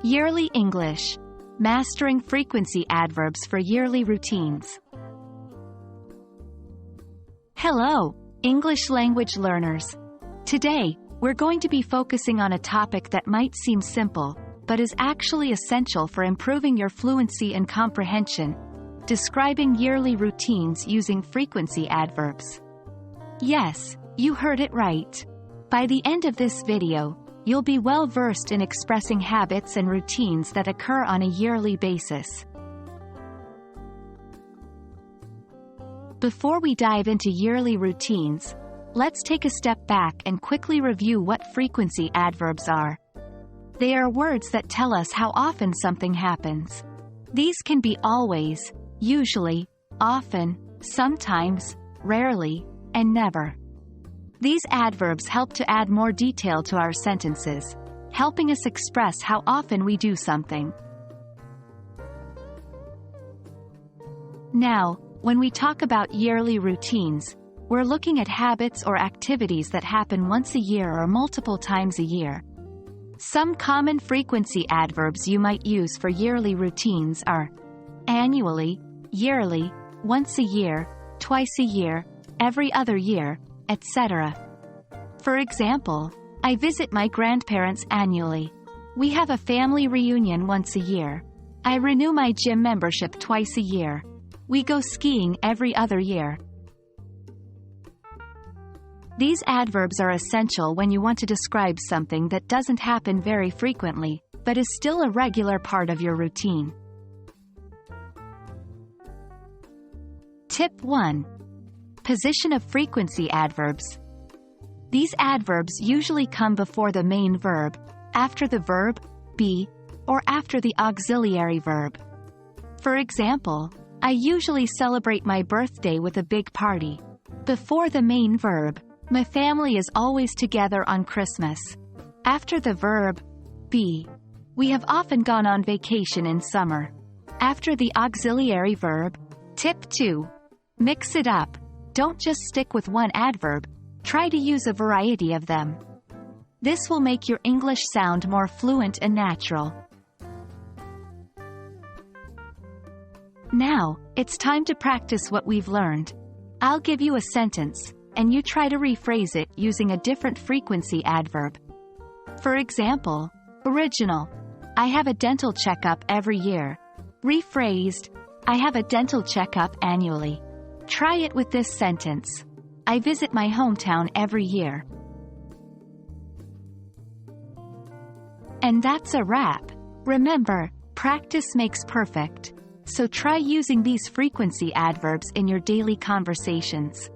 Yearly English. Mastering frequency adverbs for yearly routines. Hello, English language learners. Today, we're going to be focusing on a topic that might seem simple, but is actually essential for improving your fluency and comprehension: describing yearly routines using frequency adverbs. Yes, you heard it right. By the end of this video, you'll be well versed in expressing habits and routines that occur on a yearly basis. Before we dive into yearly routines, let's take a step back and quickly review what frequency adverbs are. They are words that tell us how often something happens. These can be always, usually, often, sometimes, rarely, and never. These adverbs help to add more detail to our sentences, helping us express how often we do something. Now, when we talk about yearly routines, we're looking at habits or activities that happen once a year or multiple times a year. Some common frequency adverbs you might use for yearly routines are annually, yearly, once a year, twice a year, every other year, etc. For example, I visit my grandparents annually. We have a family reunion once a year. I renew my gym membership twice a year. We go skiing every other year. These adverbs are essential when you want to describe something that doesn't happen very frequently, but is still a regular part of your routine. Tip 1. Position of frequency adverbs. These adverbs usually come before the main verb, after the verb, be, or after the auxiliary verb. For example, I usually celebrate my birthday with a big party. Before the main verb, my family is always together on Christmas. After the verb, be, we have often gone on vacation in summer. After the auxiliary verb. Tip 2. Mix it up. Don't just stick with one adverb, try to use a variety of them. This will make your English sound more fluent and natural. Now, it's time to practice what we've learned. I'll give you a sentence, and you try to rephrase it using a different frequency adverb. For example, original, I have a dental checkup every year. Rephrased, I have a dental checkup annually. Try it with this sentence: I visit my hometown every year. And that's a wrap. Remember, practice makes perfect. So try using these frequency adverbs in your daily conversations.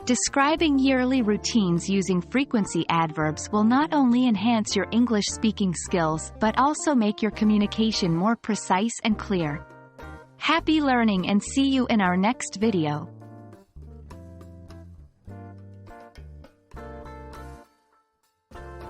Describing yearly routines using frequency adverbs will not only enhance your English speaking skills but also make your communication more precise and clear. Happy learning and see you in our next video.